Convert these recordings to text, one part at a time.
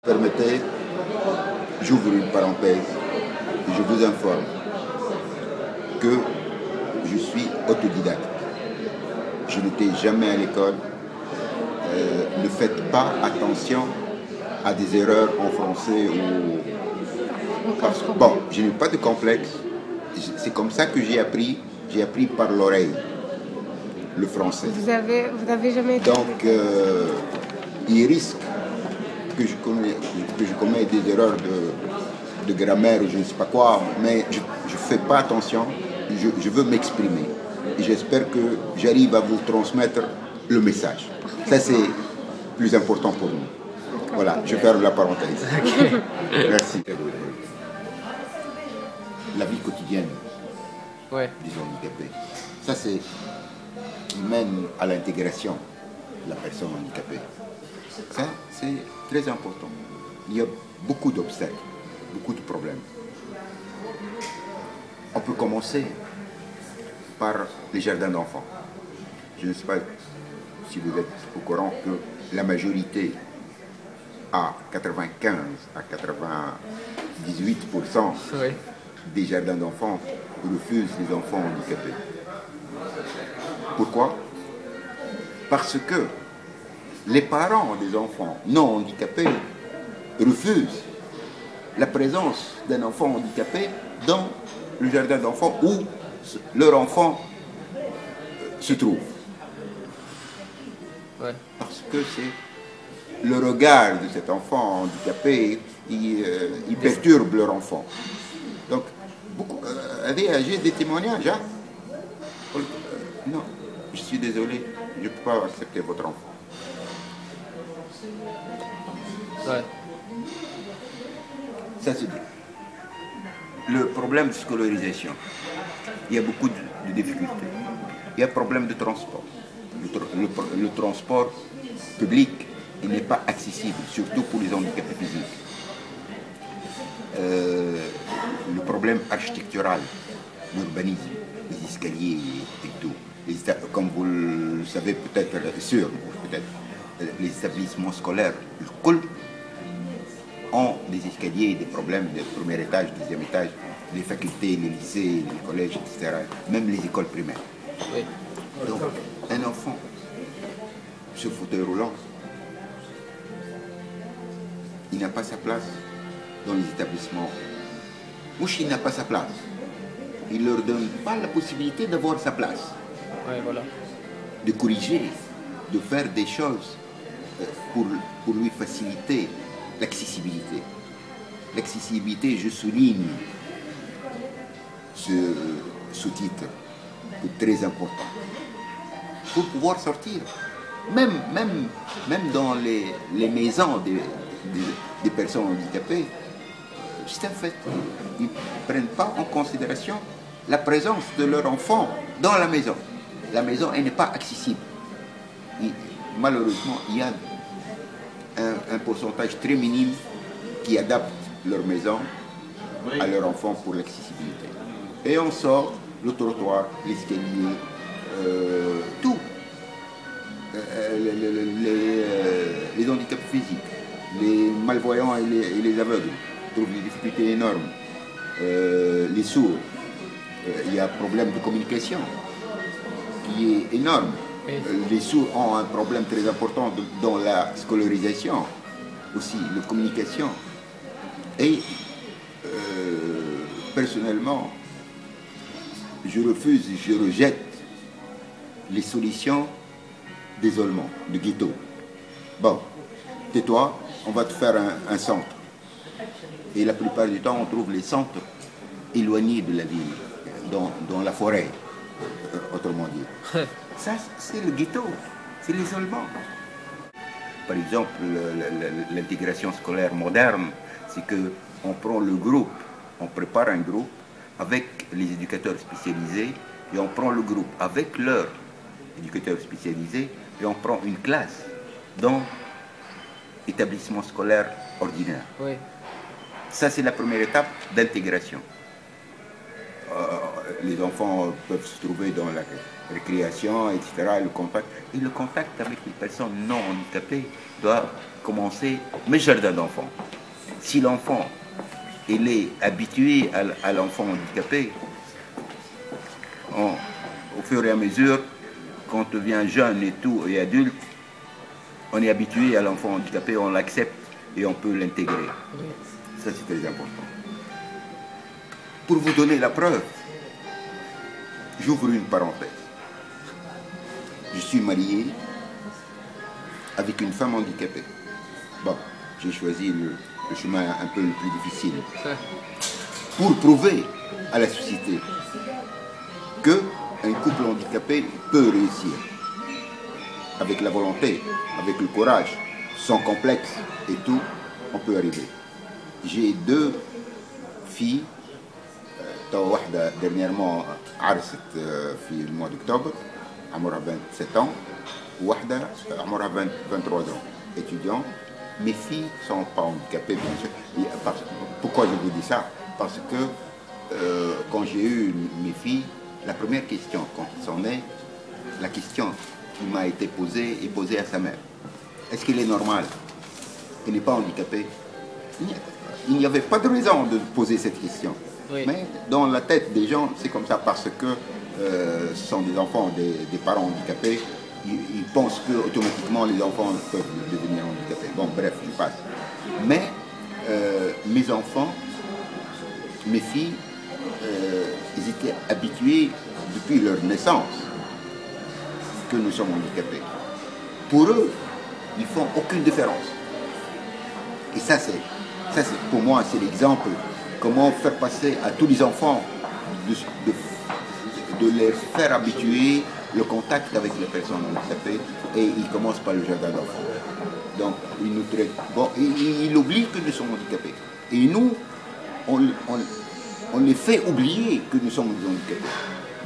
Permettez, j'ouvre une parenthèse et je vous informe que je suis autodidacte. Je n'étais jamais à l'école. Ne faites pas attention à des erreurs en français ou... Bon, je n'ai pas de complexe. C'est comme ça que j'ai appris. J'ai appris par l'oreille le français. Vous n'avez jamais été... Donc, il risque que je commets des erreurs de grammaire ou je ne sais pas quoi, mais je ne fais pas attention, je veux m'exprimer. Et j'espère que j'arrive à vous transmettre le message. Ça, c'est plus important pour nous. Voilà, je ferme la parenthèse. Merci. La vie quotidienne des handicapés. Ça, c'est mène à l'intégration de la personne handicapée. Ça, c'est très important. Il y a beaucoup d'obstacles, beaucoup de problèmes. On peut commencer par les jardins d'enfants. Je ne sais pas si vous êtes au courant que la majorité, à 95 à 98% des jardins d'enfants refusent les enfants handicapés. Pourquoi? Parce que les parents des enfants non handicapés refusent la présence d'un enfant handicapé dans le jardin d'enfants où leur enfant se trouve. Parce que c'est le regard de cet enfant handicapé, il perturbe leur enfant. Donc, j'ai des témoignages, hein? Non, je suis désolé, je ne peux pas accepter votre enfant. Ça c'est bien. Le problème de scolarisation, il y a beaucoup de difficultés. Il y a un problème de transport. Le transport public n'est pas accessible, surtout pour les handicapés physiques. Le problème architectural, l'urbanisme, les escaliers et tout. Comme vous le savez peut-être, les établissements scolaires, ont des escaliers, des problèmes de premier étage, deuxième étage, les facultés, les lycées, les collèges, etc. Même les écoles primaires. Donc, un enfant sur fauteuil roulant, il n'a pas sa place dans les établissements. Ou s'il n'a pas sa place, il ne leur donne pas la possibilité d'avoir sa place. De corriger, de faire des choses pour lui faciliter l'accessibilité. L'accessibilité, je souligne ce sous-titre, c'est très important. Pour pouvoir sortir, même dans les maisons des personnes handicapées, c'est un fait. Ils ne prennent pas en considération la présence de leur enfant dans la maison. La maison, elle n'est pas accessible. Et malheureusement, il y a un pourcentage très minime qui adapte leur maison à leur enfant pour l'accessibilité. Et on sort le trottoir, l'escalier, tout. Les handicaps physiques, les malvoyants et les aveugles trouvent des difficultés énormes. Les sourds, il y a un problème de communication qui est énorme. Les sourds ont un problème très important dans la scolarisation, aussi, la communication. Et personnellement, je refuse, je rejette les solutions d'isolement, de ghetto. Bon, tais-toi, on va te faire un centre. Et la plupart du temps, on trouve les centres éloignés de la ville, dans la forêt, autrement dit. Ça, c'est le ghetto, c'est l'isolement. Par exemple, l'intégration scolaire moderne, c'est qu'on prend le groupe, on prépare un groupe avec les éducateurs spécialisés et on prend le groupe avec leurs éducateurs spécialisés et on prend une classe dans l'établissement scolaire ordinaire. Ça, c'est la première étape d'intégration. Les enfants peuvent se trouver dans récréation, etc. Le contact. Et le contact avec les personnes non handicapées doit commencer, mes jardins d'enfants. Si l'enfant il est habitué à l'enfant handicapé, au fur et à mesure, quand on devient jeune et tout, et adulte, on est habitué à l'enfant handicapé, on l'accepte et on peut l'intégrer. Ça, c'est très important. Pour vous donner la preuve, j'ouvre une parenthèse. Je suis marié avec une femme handicapée. Bon, j'ai choisi le chemin un peu le plus difficile. Pour prouver à la société qu'un couple handicapé peut réussir. Avec la volonté, avec le courage, sans complexe et tout, on peut arriver. J'ai 2 filles. Dernièrement, عرست في الموis d'octobre, عمرها 27 ans, وواحدة عمرها 23 ans, étudiant. Mes filles ne sont pas handicapées, bien sûr. Pourquoi je vous dis ça? Parce que quand j'ai eu mes filles, la première question, quand ils sont nés, la question qui m'a été posée est posée à sa mère. Est-ce qu'il est normal qu'il n'est pas handicapé? Il n'y avait pas de raison de poser cette question. Oui. Mais dans la tête des gens, c'est comme ça parce que ce sont des enfants des parents handicapés. Ils pensent que automatiquement les enfants peuvent devenir handicapés. Bon, bref, je passe. Mais mes enfants, mes filles, ils étaient habitués depuis leur naissance que nous sommes handicapés. Pour eux, ils font aucune différence. Et ça, pour moi, c'est l'exemple. Comment faire passer à tous les enfants, de les faire habituer le contact avec les personnes handicapées, et ils commencent par le jardin d'enfants. Donc, ils nous traitent. Bon, ils oublient que nous sommes handicapés. Et nous, on les fait oublier que nous sommes handicapés.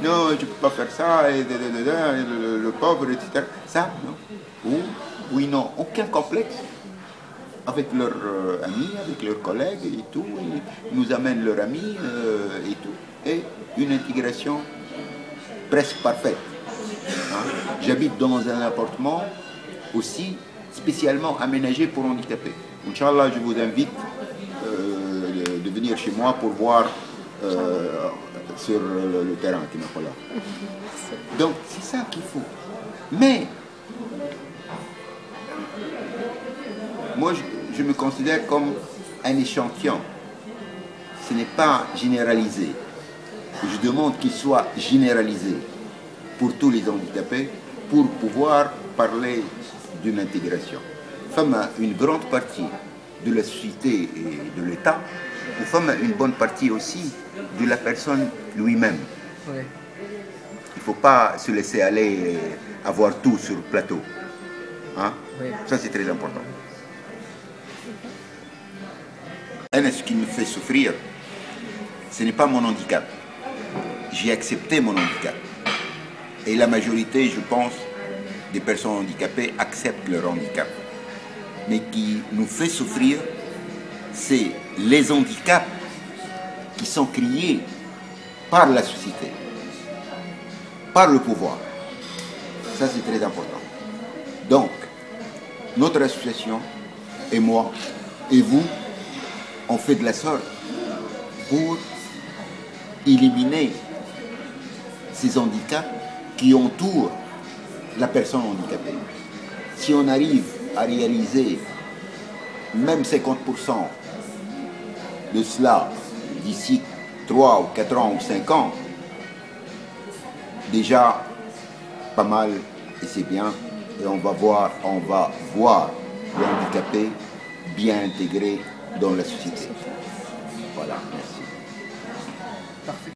Non, je ne peux pas faire ça, et le pauvre, etc. Ça, non. Ou ils n'ont aucun complexe avec leurs amis, avec leurs collègues et tout. Ils nous amènent leurs amis et tout. Et une intégration presque parfaite. Hein? J'habite dans un appartement aussi spécialement aménagé pour handicapés. Inch'Allah, je vous invite de venir chez moi pour voir sur le terrain qui n'est pas là. Donc, c'est ça qu'il faut. Mais, moi, je me considère comme un échantillon. Ce n'est pas généralisé. Je demande qu'il soit généralisé pour tous les handicapés pour pouvoir parler d'une intégration. Femme, une grande partie de la société et de l'État, ou femme, une bonne partie aussi de la personne lui-même. Oui. Il ne faut pas se laisser aller avoir tout sur le plateau. Hein? Oui. Ça, c'est très important. Ce qui me fait souffrir, ce n'est pas mon handicap. J'ai accepté mon handicap. Et la majorité, je pense, des personnes handicapées acceptent leur handicap. Mais qui nous fait souffrir, c'est les handicaps qui sont créés par la société, par le pouvoir. Ça, c'est très important. Donc, notre association, et moi, et vous, on fait de la sorte pour éliminer ces handicaps qui entourent la personne handicapée. Si on arrive à réaliser même 50% de cela d'ici 3 ou 4 ans ou 5 ans, déjà pas mal et c'est bien, et on va voir le handicapé bien intégré dans la société. Voilà, merci. Parfait.